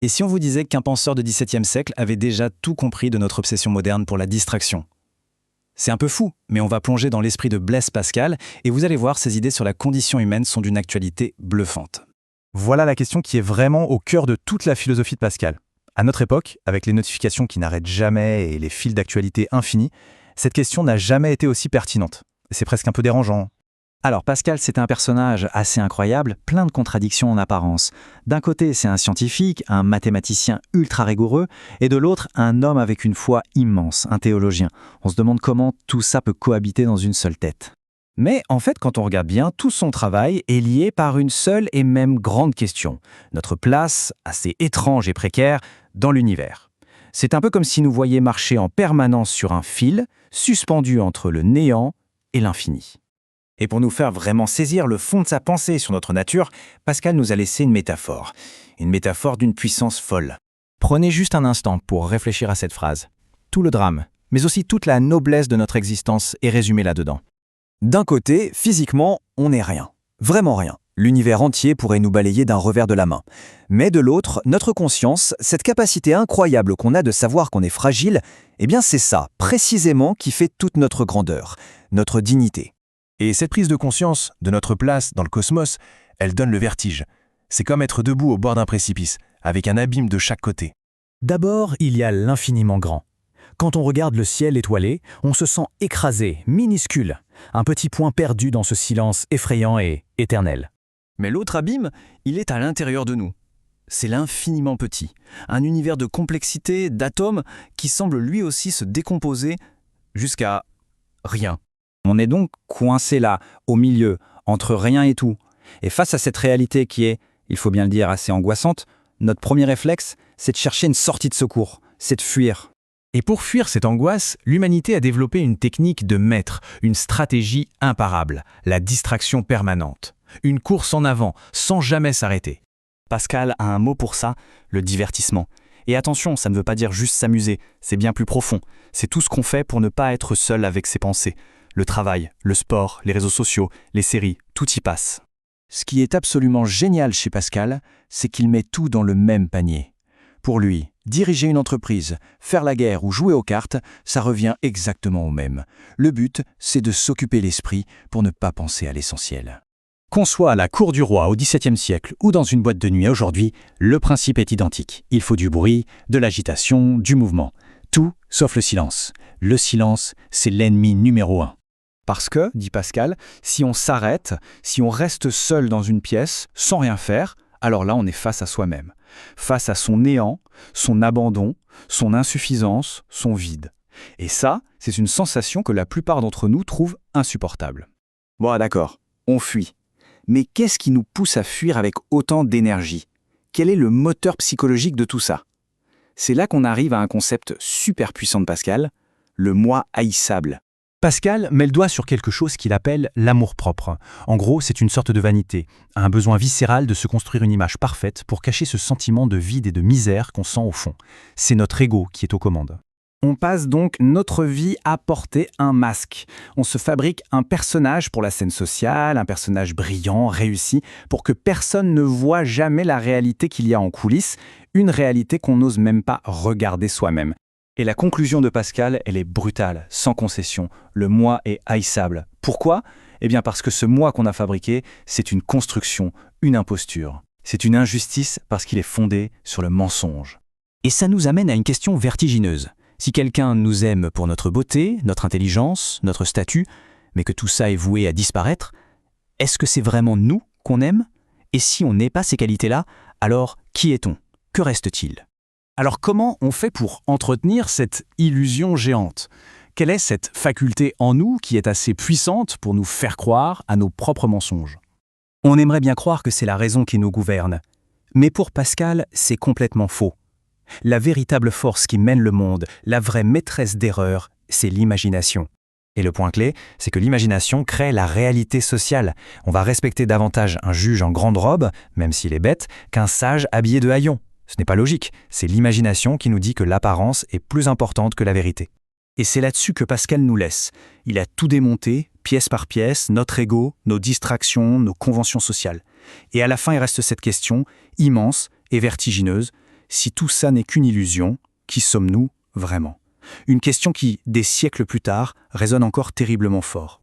Et si on vous disait qu'un penseur de XVIIe siècle avait déjà tout compris de notre obsession moderne pour la distraction? C'est un peu fou, mais on va plonger dans l'esprit de Blaise Pascal et vous allez voir, ses idées sur la condition humaine sont d'une actualité bluffante. Voilà la question qui est vraiment au cœur de toute la philosophie de Pascal. À notre époque, avec les notifications qui n'arrêtent jamais et les fils d'actualité infinis, cette question n'a jamais été aussi pertinente. C'est presque un peu dérangeant. Alors Pascal, c'est un personnage assez incroyable, plein de contradictions en apparence. D'un côté, c'est un scientifique, un mathématicien ultra rigoureux, et de l'autre, un homme avec une foi immense, un théologien. On se demande comment tout ça peut cohabiter dans une seule tête. Mais en fait, quand on regarde bien, tout son travail est lié par une seule et même grande question. Notre place, assez étrange et précaire, dans l'univers. C'est un peu comme si nous voyions marcher en permanence sur un fil, suspendu entre le néant et l'infini. Et pour nous faire vraiment saisir le fond de sa pensée sur notre nature, Pascal nous a laissé une métaphore d'une puissance folle. Prenez juste un instant pour réfléchir à cette phrase. Tout le drame, mais aussi toute la noblesse de notre existence est résumée là-dedans. D'un côté, physiquement, on n'est rien. Vraiment rien. L'univers entier pourrait nous balayer d'un revers de la main. Mais de l'autre, notre conscience, cette capacité incroyable qu'on a de savoir qu'on est fragile, eh bien c'est ça, précisément, qui fait toute notre grandeur, notre dignité. Et cette prise de conscience de notre place dans le cosmos, elle donne le vertige. C'est comme être debout au bord d'un précipice, avec un abîme de chaque côté. D'abord, il y a l'infiniment grand. Quand on regarde le ciel étoilé, on se sent écrasé, minuscule, un petit point perdu dans ce silence effrayant et éternel. Mais l'autre abîme, il est à l'intérieur de nous. C'est l'infiniment petit, un univers de complexité, d'atomes qui semble lui aussi se décomposer jusqu'à rien. On est donc coincé là, au milieu, entre rien et tout. Et face à cette réalité qui est, il faut bien le dire, assez angoissante, notre premier réflexe, c'est de chercher une sortie de secours, c'est de fuir. Et pour fuir cette angoisse, l'humanité a développé une technique de maître, une stratégie imparable, la distraction permanente. Une course en avant, sans jamais s'arrêter. Pascal a un mot pour ça, le divertissement. Et attention, ça ne veut pas dire juste s'amuser, c'est bien plus profond. C'est tout ce qu'on fait pour ne pas être seul avec ses pensées. Le travail, le sport, les réseaux sociaux, les séries, tout y passe. Ce qui est absolument génial chez Pascal, c'est qu'il met tout dans le même panier. Pour lui, diriger une entreprise, faire la guerre ou jouer aux cartes, ça revient exactement au même. Le but, c'est de s'occuper l'esprit pour ne pas penser à l'essentiel. Qu'on soit à la cour du roi au XVIIe siècle ou dans une boîte de nuit aujourd'hui, le principe est identique. Il faut du bruit, de l'agitation, du mouvement. Tout sauf le silence. Le silence, c'est l'ennemi numéro 1. Parce que, dit Pascal, si on s'arrête, si on reste seul dans une pièce, sans rien faire, alors là on est face à soi-même. Face à son néant, son abandon, son insuffisance, son vide. Et ça, c'est une sensation que la plupart d'entre nous trouvent insupportable. Bon, d'accord, on fuit. Mais qu'est-ce qui nous pousse à fuir avec autant d'énergie? Quel est le moteur psychologique de tout ça? C'est là qu'on arrive à un concept super puissant de Pascal, le moi haïssable. Pascal met le doigt sur quelque chose qu'il appelle l'amour-propre. En gros, c'est une sorte de vanité, un besoin viscéral de se construire une image parfaite pour cacher ce sentiment de vide et de misère qu'on sent au fond. C'est notre ego qui est aux commandes. On passe donc notre vie à porter un masque. On se fabrique un personnage pour la scène sociale, un personnage brillant, réussi, pour que personne ne voie jamais la réalité qu'il y a en coulisses, une réalité qu'on n'ose même pas regarder soi-même. Et la conclusion de Pascal, elle est brutale, sans concession. Le moi est haïssable. Pourquoi? Eh bien parce que ce moi qu'on a fabriqué, c'est une construction, une imposture. C'est une injustice parce qu'il est fondé sur le mensonge. Et ça nous amène à une question vertigineuse. Si quelqu'un nous aime pour notre beauté, notre intelligence, notre statut, mais que tout ça est voué à disparaître, est-ce que c'est vraiment nous qu'on aime? Et si on n'est pas ces qualités-là, alors qui est-on? Que reste-t-il? Alors comment on fait pour entretenir cette illusion géante? Quelle est cette faculté en nous qui est assez puissante pour nous faire croire à nos propres mensonges? On aimerait bien croire que c'est la raison qui nous gouverne. Mais pour Pascal, c'est complètement faux. La véritable force qui mène le monde, la vraie maîtresse d'erreur, c'est l'imagination. Et le point clé, c'est que l'imagination crée la réalité sociale. On va respecter davantage un juge en grande robe, même s'il est bête, qu'un sage habillé de haillons. Ce n'est pas logique, c'est l'imagination qui nous dit que l'apparence est plus importante que la vérité. Et c'est là-dessus que Pascal nous laisse. Il a tout démonté, pièce par pièce, notre ego, nos distractions, nos conventions sociales. Et à la fin, il reste cette question, immense et vertigineuse. Si tout ça n'est qu'une illusion, qui sommes-nous vraiment ? Une question qui, des siècles plus tard, résonne encore terriblement fort.